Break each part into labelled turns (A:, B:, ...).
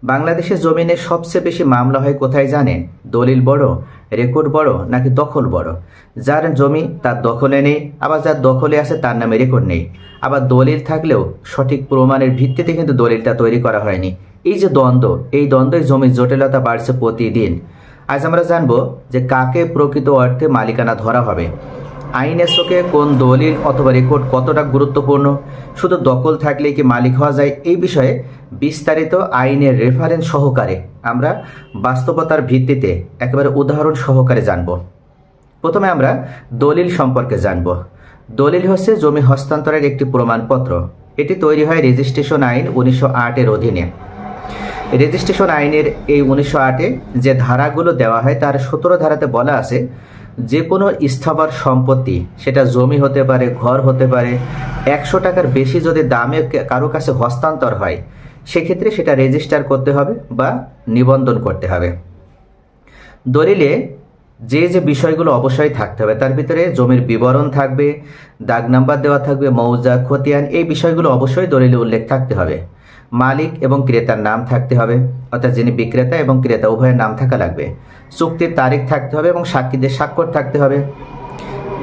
A: বাংলাদেশে জমিনে সবচেয়ে বেশি মামলা হয় কোথায় জানেন? দলিল বড়, রেকর্ড বড়, নাকি দখল বড়? যার জমি তার দখলে নেই, আবার যার দখলে আছে তার নামে রেকর্ড নেই। আবার দলিল থাকলেও সঠিক প্রমাণের ভিত্তিতে কিন্তু দলিলটা তৈরি করা হয়নি। এই যে দ্বন্দ্ব, এই দ্বন্দ্বে জমির জটিলতা বাড়ছে প্রতিদিন। আজ আমরা জানবো যে কাকে প্রকৃত অর্থে মালিকানা ধরা হবে, আইনের চোখে কোন দলিল অথবা রেকর্ড কতটা গুরুত্বপূর্ণ, শুধু দখল থাকলেই কি মালিক হওয়া যায়, এই বিষয়ে বিস্তারিত আইনের রেফারেন্স সহকারে আমরা বাস্তবতার ভিত্তিতে একেবারে উদাহরণ সহকারে জানব। প্রথমে আমরা দলিল সম্পর্কে জানব। দলিল হচ্ছে জমি হস্তান্তরের একটি প্রমাণপত্র। এটি তৈরি হয় রেজিস্ট্রেশন আইন 1908-এর অধীনে। রেজিস্ট্রেশন আইনের এই 1908-এ যে ধারাগুলো দেওয়া হয় তার 17 ধারাতে বলা আছে যে কোনো স্থাবর সম্পত্তি, সেটা জমি হতে পারে, ঘর হতে পারে, 100 টাকার বেশি যদি দামে কারো কাছে হস্তান্তর হয় সেক্ষেত্রে সেটা রেজিস্টার করতে হবে বা নিবন্ধন করতে হবে। দলিলে যে যে বিষয়গুলো অবশ্যই থাকতে হবে তার ভিতরে জমির বিবরণ থাকবে, দাগ নাম্বার দেওয়া থাকবে, মৌজা, খতিয়ান, এই বিষয়গুলো অবশ্যই দলিলে উল্লেখ থাকতে হবে। মালিক এবং ক্রেতার নাম থাকতে হবে, অর্থাৎ যিনি বিক্রেতা এবং ক্রেতা উভয়ের নাম থাকা লাগবে। চুক্তির তারিখ থাকতে হবে এবং সাক্ষীদের স্বাক্ষর থাকতে হবে।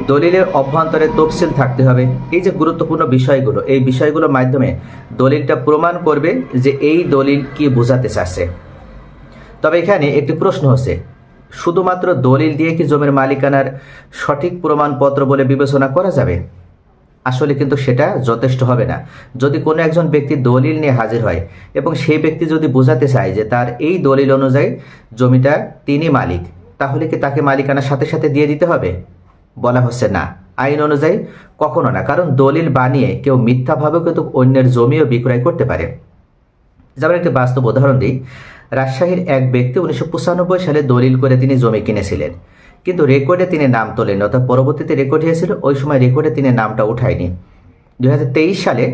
A: দলিলের অভ্যন্তরে তফসিল থাকতে হবে। এই যে গুরুত্বপূর্ণ বিষয়গুলো, এই বিষয়গুলোর মাধ্যমে দলিলটা প্রমাণ করবে যে এই দলিল কি বোঝাতে চাচ্ছে। তবে এখানে একটি প্রশ্ন হচ্ছে, শুধুমাত্র দলিল দিয়ে কি জমির মালিকানার সঠিক প্রমাণপত্র বলে বিবেচনা করা যাবে? আসলে কিন্তু সেটা যথেষ্ট হবে না। যদি কোনো একজন ব্যক্তি দলিল নিয়ে হাজির হয় এবং সেই ব্যক্তি যদি বোঝাতে চায় যে তার এই দলিল অনুযায়ী জমিটা তিনি মালিক, তাহলে কি তাকে মালিকানার সাথে সাথে দিয়ে দিতে হবে? বলা হচ্ছে না, আইন অনুযায়ী কখনো না। কারণ দলিল বানিয়ে কেউ মিথ্যাভাবেও কিন্তু অন্যের জমিও বিক্রয় করতে পারে। যেমন একটি বাস্তব উদাহরণ দিই। রাজশাহীর এক ব্যক্তি 1995 সালে দলিল করে তিনি জমি কিনেছিলেন, কিন্তু রেকর্ডে তিনি নাম তোলেন, অর্থাৎ পরবর্তীতে রেকর্ড হয়েছিল, ওই সময় রেকর্ডে তিনি নামটা উঠায়নি। 2023 সালে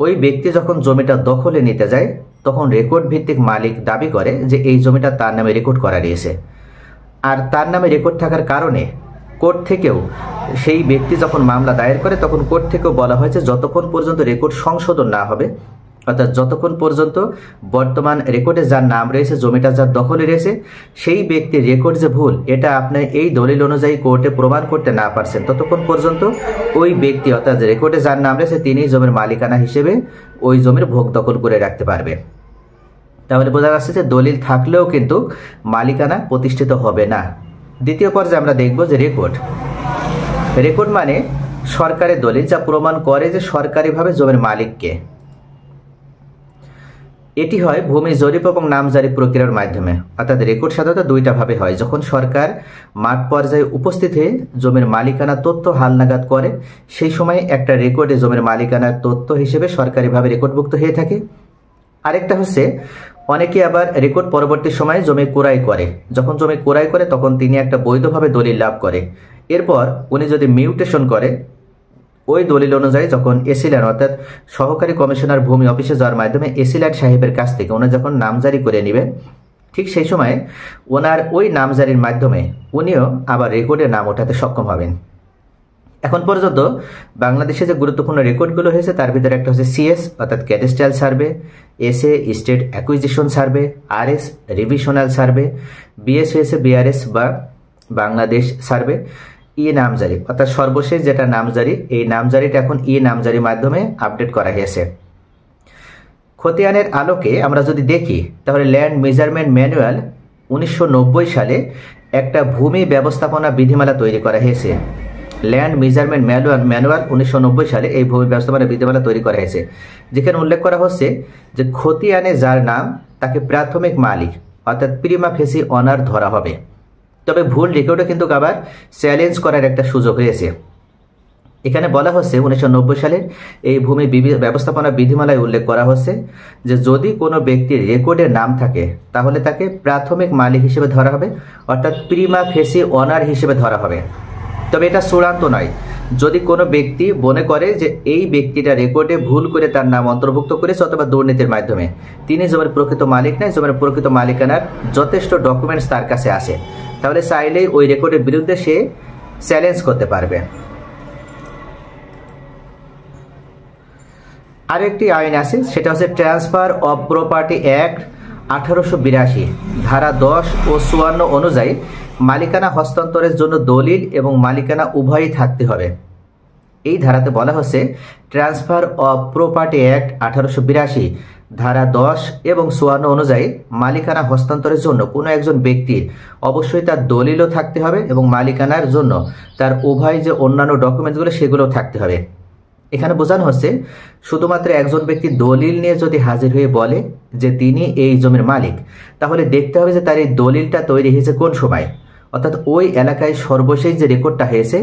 A: ওই ব্যক্তি যখন জমিটা দখলে নিতে যায় তখন রেকর্ড ভিত্তিক মালিক দাবি করে যে এই জমিটা তার নামে রেকর্ড করা রয়েছে। আর তার নামে রেকর্ড থাকার কারণে কোর্ট থেকেও সেই ব্যক্তি যখন মামলা দায়ের করে তখন কোর্ট থেকেও বলা হয়েছে যতক্ষণ পর্যন্ত রেকর্ড সংশোধন না হবে, অর্থাৎ যতক্ষণ পর্যন্ত বর্তমান রেকর্ডে যার নাম রয়েছে, জমিটা যার দখলে রয়েছে, সেই ব্যক্তির রেকর্ড যে ভুল এটা আপনি এই দলিল অনুযায়ী কোর্টে প্রমাণ করতে না পারছেন, ততক্ষণ পর্যন্ত ওই ব্যক্তি অর্থাৎ রেকর্ডে যার নাম রয়েছে তিনি জমির মালিকানা হিসেবে ওই জমির ভোগ দখল করে রাখতে পারবে। তাহলে বোঝা যাচ্ছে যে দলিল থাকলেও কিন্তু মালিকানা প্রতিষ্ঠিত হবে না। দ্বিতীয় পর্যায়ে আমরা দেখব যে রেকর্ড। রেকর্ড মানে সরকারের দলিল যা প্রমাণ করে যে সরকারিভাবে জমির মালিককে। এটি হয় ভূমি জরিপ এবং নামজারি প্রক্রিয়ার মাধ্যমে। অর্থাৎ রেকর্ড সাধারণত দুইটা ভাবে হয়। যখন সরকার মাঠ পর্যায়ে উপস্থিত হয়ে জমির মালিকানা তথ্য হালনাগাদ করে সেই সময় একটা রেকর্ডে জমির মালিকানার তথ্য হিসেবে সরকারিভাবে রেকর্ডভুক্ত হয়ে থাকে। আরেকটা হচ্ছে অনেকে আবার রেকর্ড পরবর্তী সময়ে জমি ক্রয় করে। যখন জমি ক্রয় করে তখন তিনি একটা বৈধভাবে দলিল লাভ করে। এরপর উনি যদি মিউটেশন করে ওই দলিল অনুযায়ী যখন এসিল্যান্ড অর্থাৎ সহকারী কমিশনার ভূমি অফিসে যাওয়ার মাধ্যমে এসিল্যান্ড সাহেবের কাছ থেকে ওনার যখন নামজারি করে নেবেন, ঠিক সেই সময় ওনার ওই নামজারির মাধ্যমে উনিও আবার রেকর্ডে নাম ওঠাতে সক্ষম হবেন। এখন পর্যন্ত বাংলাদেশে যে গুরুত্বপূর্ণ রেকর্ডগুলো হয়েছে তার ভিতরে একটা হচ্ছে সিএস অর্থাৎ cadastral survey, SA state acquisition survey, RS revisional survey, BS হয়েছে বিআরএস বা বাংলাদেশ সার্ভে, ই নামজারি অর্থাৎ সর্বশেষ যেটা নামজারি, এই নামজারিটা এখন ই নামজারির মাধ্যমে আপডেট করা হয়েছে। খতিয়ানের আলোকে আমরা যদি দেখি তাহলে ল্যান্ড মেজারমেন্ট ম্যানুয়াল 1990 সালে একটা ভূমি ব্যবস্থাপনা বিধিমালা তৈরি করা হয়েছে। ল্যান্ড মেজারমেন্ট ম্যানুয়াল 1990 সালে এই ভূমি ব্যবস্থাপনা বিধিমালা তৈরি করা হয়েছে, যেখানে উল্লেখ করা হচ্ছে যে খতিয়ানে যার নাম তাকে প্রাথমিক মালিক অর্থাৎ প্রিমা ফেসি অনার ধরা হবে। তবে ভুল রেকর্ডও কিন্তু আবার চ্যালেঞ্জ করার একটা সুযোগ হয়েছে। এখানে বলা হচ্ছে 1990 সালের এই ভূমি ব্যবস্থাপনা বিধিমালায় উল্লেখ করা হচ্ছে যে যদি কোনো ব্যক্তির রেকর্ডের নাম থাকে তাহলে তাকে প্রাথমিক মালিক হিসেবে ধরা হবে, অর্থাৎ প্রিমা ফেসি অনার হিসেবে ধরা হবে। তবে এটা চূড়ান্ত নয়। যদি কোনো ব্যক্তি মনে করে যে এই ব্যক্তিটা রেকর্ডে ভুল করে তার নাম অন্তর্ভুক্ত করেছে অথবা দুর্নীতির মাধ্যমে তিনি জমির প্রকৃত মালিক নয়, জমির প্রকৃত মালিকানার যথেষ্ট ডকুমেন্টস তার কাছে আছে, তাহলে চাইলেই ওই রেকর্ডের বিরুদ্ধে সে চ্যালেঞ্জ করতে পারবে। আরেকটি আইন আছে, সেটা হচ্ছে ট্রান্সফার অফ প্রপার্টি অ্যাক্ট 1882 ধারা 10 ও 54 অনুযায়ী মালিকানা হস্তান্তরের জন্য দলিল এবং মালিকানা উভয়ই থাকতে হবে। এই ধারাতে বলা হচ্ছে ট্রান্সফার অফ প্রপার্টি অ্যাক্ট 1882 ধারা 10 এবং 54 অনুযায়ী মালিকানা হস্তান্তরের জন্য কোনো একজন ব্যক্তির অবশ্যই তার দলিলও থাকতে হবে এবং মালিকানার জন্য তার উভয় যে অন্যান্য ডকুমেন্টসগুলো সেগুলোও থাকতে হবে। এখানে বোঝানো হচ্ছে শুধুমাত্র একজন ব্যক্তি দলিল নিয়ে যদি হাজির হয়ে বলে যে তিনি এই জমির মালিক, তাহলে দেখতে হবে যে তার এই দলিলটা তৈরি হয়েছে কোন সময়, অর্থাৎ ওই এলাকায় সর্বশেষ যে রেকর্ডটা হয়েছে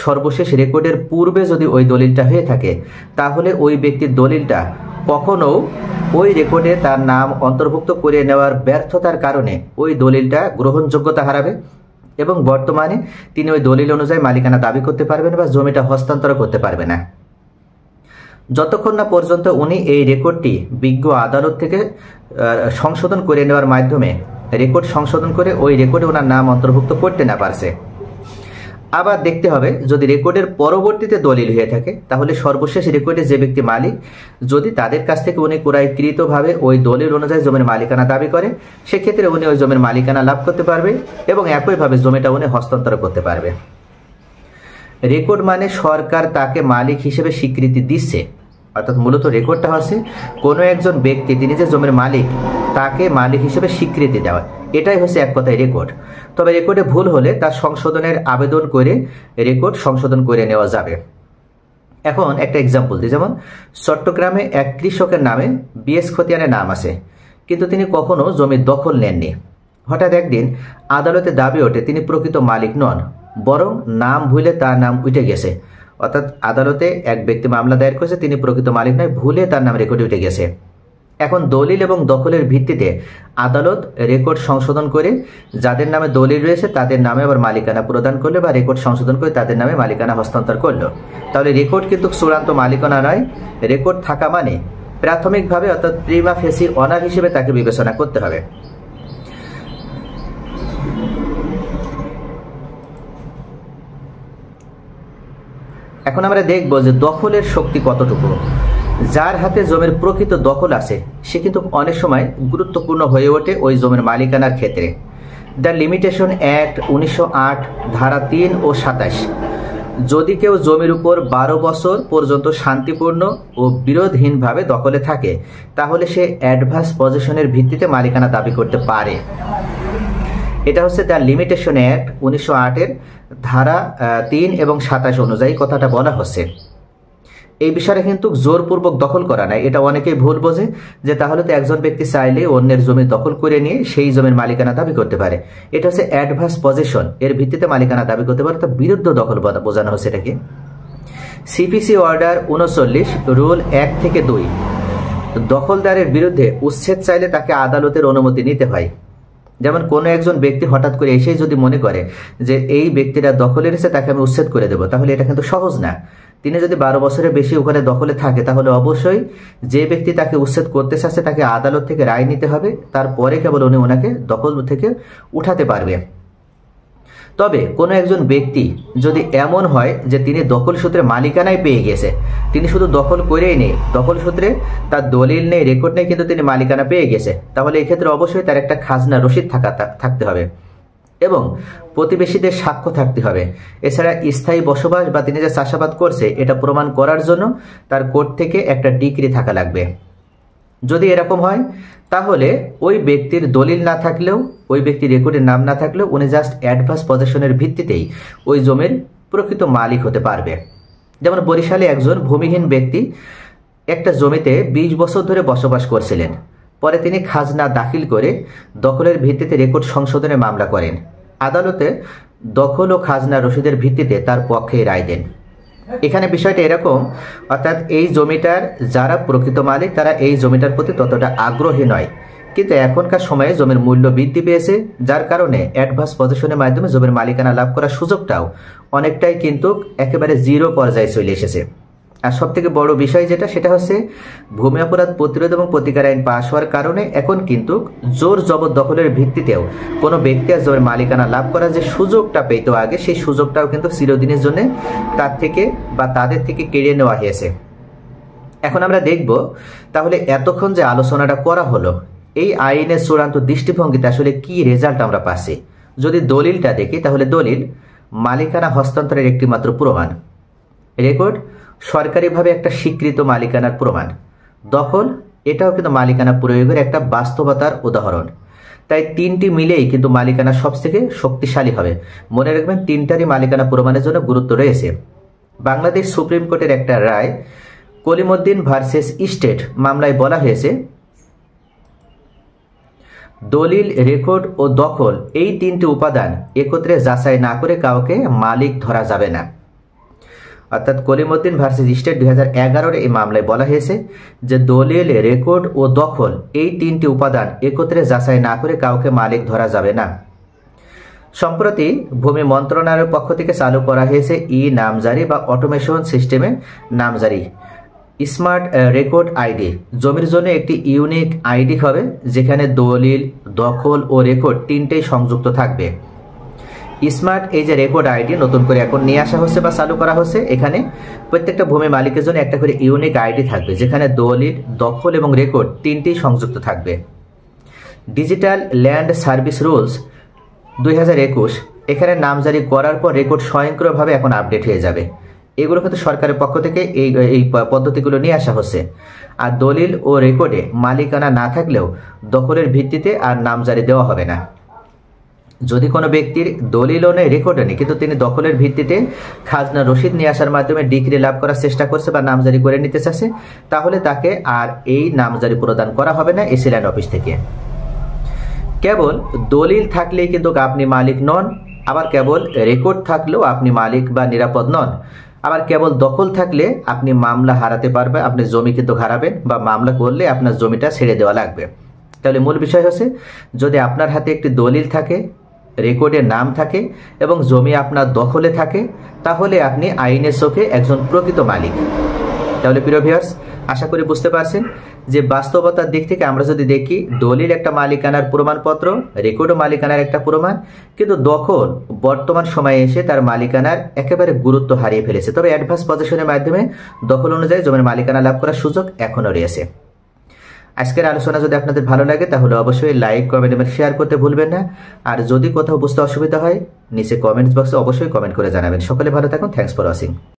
A: সর্বশেষ রেকর্ডের পূর্বে যদি ওই দলিলটা হয়ে থাকে, তাহলে ওই ব্যক্তির দলিলটা কখনো ওই রেকর্ডে তার নাম অন্তর্ভুক্ত করে নেওয়ার ব্যর্থতার কারণে ওই দলিলটা গ্রহণযোগ্যতা হারাবে এবং বর্তমানে তিনি ওই দলিল অনুযায়ী মালিকানা দাবি করতে পারবেন বা জমিটা হস্তান্তর করতে পারবে না। যতক্ষণ না পর্যন্ত উনি এই রেকর্ডটি বিজ্ঞ আদালত থেকে সংশোধন করে নেওয়ার মাধ্যমে রেকর্ড সংশোধন করে ওই রেকর্ডে ওনার নাম অন্তর্ভুক্ত করতে না পারছে। আবার দেখতে হবে যদি রেকর্ডের পরবর্তীতে দলিল হয়ে থাকে, তাহলে সর্বশেষ রেকর্ডে যে ব্যক্তি মালিক যদি তাদের কাছ থেকে উনি ক্রয়কৃতভাবে ওই দলিল অনুযায়ী জমির মালিকানা দাবি করে, সেক্ষেত্রে উনি ওই জমির মালিকানা লাভ করতে পারবে এবং একইভাবে জমিটা উনি হস্তান্তর করতে পারবে। রেকর্ড মানে সরকার তাকে মালিক হিসেবে স্বীকৃতি দিচ্ছে, অর্থাৎ মূলত রেকর্ডটা হচ্ছে কোনো একজন ব্যক্তি তিনি যে জমির মালিক তাকে মালিক হিসেবে স্বীকৃতি দেওয়া, এটাই হচ্ছে এক কথায় রেকর্ড। তবে রেকর্ডে ভুল হলে তার সংশোধনের আবেদন করে রেকর্ড সংশোধন করে নেওয়া যাবে। এখন একটা এক্সাম্পল দিই, যেমন চট্টগ্রামে এক কৃষকের নামে বিএস খতিয়ানের নাম আছে, কিন্তু তিনি কখনো জমির দখল নেননি। হঠাৎ একদিন আদালতে দাবি ওঠে তিনি প্রকৃত মালিক নন, বরং নাম ভুলে তার নাম উঠে গেছে, অর্থাৎ আদালতে এক ব্যক্তি মামলা দায়ের করেছে তিনি প্রকৃত মালিক নয়, ভুলে তার নাম রেকর্ডে উঠে গেছে। এখন দলিল এবং দখলের ভিত্তিতে আদালত রেকর্ড সংশোধন করে যাদের নামে দলিল রয়েছে তাদের নামে আবার মালিকানা প্রদান করলো বা রেকর্ড সংশোধন করে তাদের নামে মালিকানা হস্তান্তর করলো। তাহলে রেকর্ড কিন্তু চূড়ান্ত মালিকানা নয়, রেকর্ড থাকা মানে প্রাথমিকভাবে অর্থাৎ প্রিমা ফেসি অনার হিসেবে তাকে বিবেচনা করতে হবে। এখন আমরা দেখব যে দখলের শক্তি কতটুকু। যার হাতে জমির প্রকৃত দখল আছে সে কিন্তু অনেক সময় গুরুত্বপূর্ণ হয়ে ওঠে ওই জমির মালিকানার ক্ষেত্রে। দ্য লিমিটেশন অ্যাক্ট 1908 ধারা 3 ও 27, যদি কেউ জমির উপর 12 বছর পর্যন্ত শান্তিপূর্ণ ও বিরোধহীনভাবে দখলে থাকে তাহলে সে অ্যাডভান্স পজিশনের ভিত্তিতে মালিকানা দাবি করতে পারে। এটা হচ্ছে দ্য লিমিটেশন অ্যাক্ট 1908 ধারা 3 এবং 27 অনুযায়ী কথাটা বলা হচ্ছে। এই বিষয়ে কিন্তু জোরপূর্বক দখল করা নাই, এটা অনেকেই ভুল বোঝে যে তাহলে তো একজন ব্যক্তি চাইলে অন্যের জমি দখল করে নিয়ে সেই জমির মালিকানা দাবি করতে পারে। এটা হচ্ছে অ্যাডভান্স পজিশন, এর ভিত্তিতে মালিকানা দাবি করতে পারে, তা বিরুদ্ধ দখল বোঝানো হচ্ছে এটাকে। সিপিসি অর্ডার 39 রুল 1 থেকে 2, দখলদারের বিরুদ্ধে উচ্ছেদ চাইলে তাকে আদালতের অনুমতি নিতে হয়। যেমন কোনো একজন ব্যক্তি হঠাৎ করে এসেই যদি মনে করে যে এই ব্যক্তিরা দখলে রয়েছে তাকে আমি উচ্ছেদ করে দেবো, তাহলে এটা কিন্তু সহজ না। তিনি যদি 12 বছরের বেশি ওখানে দখলে থাকে তাহলে অবশ্যই যে ব্যক্তি তাকে উচ্ছেদ করতে চাচ্ছে তাকে আদালত থেকে রায় নিতে হবে, তারপরে কেবল উনি ওনাকে দখল থেকে উঠাতে পারবে। তবে কোনো একজন ব্যক্তি যদি এমন হয় যে তিনি দখল সূত্রে মালিকানায় পেয়ে গেছে, তিনি শুধু দখল করেই নেই, দখল সূত্রে তার দলিল নেই, রেকর্ড নেই, কিন্তু তিনি মালিকানা পেয়ে গেছে, তাহলে এক্ষেত্রে অবশ্যই তার একটা খাজনা রসিদ থাকতে হবে এবং প্রতিবেশীদের সাক্ষ্য থাকতে হবে। এছাড়া স্থায়ী বসবাস বা তিনি যে চাষাবাদ করছে এটা প্রমাণ করার জন্য তার কোর্ট থেকে একটা ডিক্রি থাকা লাগবে। যদি এরকম হয় তাহলে ওই ব্যক্তির দলিল না থাকলেও, ওই ব্যক্তির রেকর্ডের নাম না থাকলেও উনি জাস্ট অ্যাডভান্স পজিশনের ভিত্তিতেই ওই জমির প্রকৃত মালিক হতে পারবে। যেমন বরিশালে একজন ভূমিহীন ব্যক্তি একটা জমিতে 20 বছর ধরে বসবাস করছিলেন, পরে তিনি খাজনা দাখিল করে দখলের ভিত্তিতে রেকর্ড সংশোধনের মামলা করেন। আদালতে দখল ও খাজনা রসিদের ভিত্তিতে তার পক্ষে রায় দেন। এখানে বিষয়টা এরকম, অর্থাৎ এই জমিটার যারা প্রকৃত মালিক তারা এই জমিটার প্রতি ততটা আগ্রহী নয়, কিন্তু এখনকার সময়ে জমির মূল্য বৃদ্ধি পেয়েছে, যার কারণে অ্যাডভান্স পজিশনের মাধ্যমে জমির মালিকানা লাভ করার সুযোগটাও অনেকটাই কিন্তু একেবারে জিরো পর্যায়ে চলে এসেছে। আর সবথেকে বড় বিষয় যেটা সেটা হচ্ছে ভূমি অপরাধ প্রতিরোধ এবং প্রতিকার আইন পাশ হওয়ার কারণে এখন কিন্তু জোর জবরদখলের ভিত্তিতেও কোনো ব্যক্তি আর জমির মালিকানা লাভ করার যে সুযোগটা পেত আগে, সেই সুযোগটাও কিন্তু চিরদিনের জন্য তার থেকে বা তাদের থেকে কেড়ে নেওয়া হয়েছে। এখন আমরা দেখব তাহলে এতক্ষণ যে আলোচনাটা করা হলো এই আইনের চূড়ান্ত দৃষ্টিভঙ্গিতে আসলে কি রেজাল্ট আমরা পাচ্ছি। যদি দলিলটা দেখি তাহলে দলিল মালিকানা হস্তান্তরের একটি মাত্র প্রমাণ, রেকর্ড সরকারিভাবে একটা স্বীকৃত মালিকানার প্রমাণ, দখল এটাও কিন্তু মালিকানা প্রয়োগের একটা বাস্তবতার উদাহরণ। তাই তিনটি মিলেই কিন্তু মালিকানা সবথেকে শক্তিশালী হবে। মনে রাখবেন তিনটারই মালিকানা প্রমাণের জন্য গুরুত্ব রয়েছে। বাংলাদেশ সুপ্রিম কোর্টের একটা রায় কলিমুদ্দিন ভার্সেস স্টেট মামলায় বলা হয়েছে দলিল, রেকর্ড ও দখল এই তিনটি উপাদান একত্রে যাচাই না করে কাউকে মালিক ধরা যাবে না। অর্থাৎ কলিমুদ্দিন ভার্সেস স্টেট 2011 এই মামলায় বলা হয়েছে যে দলিল, রেকর্ড ও দখল এই তিনটি উপাদান একত্রে যাচাই না করে কাউকে মালিক ধরা যাবে না। সম্প্রতি ভূমি মন্ত্রণালয়ের পক্ষ থেকে চালু করা হয়েছে ই নামজারি বা অটোমেশন সিস্টেমে নামজারি স্মার্ট রেকর্ড আইডি। জমির জন্য একটি ইউনিক আইডি হবে যেখানে দলিল, দখল ও রেকর্ড তিনটেই সংযুক্ত থাকবে। স্মার্ট এই যে রেকর্ড আইডি নতুন করে এখন নিয়ে আসা হচ্ছে বা চালু করা হচ্ছে, এখানে প্রত্যেকটা ভূমি মালিকের জন্য একটা করে ইউনিক আইডি থাকবে যেখানে দলিল, দখল এবং রেকর্ড তিনটেই সংযুক্ত থাকবে। ডিজিটাল ল্যান্ড সার্ভিস রুলস 2021 এখানে নামজারি করার পর রেকর্ড স্বয়ংক্রিয়ভাবে এখন আপডেট হয়ে যাবে। এগুলো কিন্তু সরকারের পক্ষ থেকে এই পদ্ধতিগুলো নিয়ে আসা হচ্ছে। আর দলিল ও রেকর্ডে মালিকানা না থাকলেও দখলের ভিত্তিতে আর নামজারি দেওয়া হবে না। যদি কোনো ব্যক্তির দলিলও নেই, রেকর্ডও নেই, কিন্তু তিনি দখলের ভিত্তিতে খাজনা রসিদ নিয়ে আসার মাধ্যমে ডিগ্রি লাভ করার চেষ্টা করছে বা নামজারি করে নিতে চাচ্ছে, তাহলে তাকে আর এই নামজারি প্রদান করা হবে না এসি ল্যান্ড অফিস থেকে। কেবল দলিল থাকলেই কিন্তু আপনি মালিক নন, আবার কেবল রেকর্ড থাকলেও আপনি মালিক বা নিরাপদ নন, আবার কেবল দখল থাকলে আপনি মামলা হারাতে পারবেন, আপনি জমি কিন্তু হারাবেন বা মামলা করলে আপনার জমিটা ছেড়ে দেওয়া লাগবে। তাহলে মূল বিষয় হচ্ছে যদি আপনার হাতে একটি দলিল থাকে, রেকর্ডের নাম থাকে এবং জমি আপনার দখলে থাকে, তাহলে আপনি আইনের চোখে একজন প্রকৃত মালিক। তাহলে প্রিয় ভিউয়ার্স, আশা করি বুঝতে পারছেন যে বাস্তবতার দিক থেকে আমরা যদি দেখি দলিল একটা মালিকানার প্রমাণপত্র, রেকর্ডও মালিকানার একটা প্রমাণ, কিন্তু দখল বর্তমান সময়ে এসে তার মালিকানার একেবারে গুরুত্ব হারিয়ে ফেলেছে। তবে অ্যাডভান্স পজিশনের মাধ্যমে দখল অনুযায়ী জমির মালিকানা লাভ করার সুযোগ এখনও রয়েছে। আজকের আলোচনা যদি আপনাদের ভালো লাগে তাহলে অবশ্যই লাইক, কমেন্ট এবং শেয়ার করতে ভুলবেন না। আর যদি কোথাও বুঝতে অসুবিধা হয় নিচে কমেন্টস বক্সে অবশ্যই কমেন্ট করে জানাবেন। সকলে ভালো থাকুন। Thanks for watching.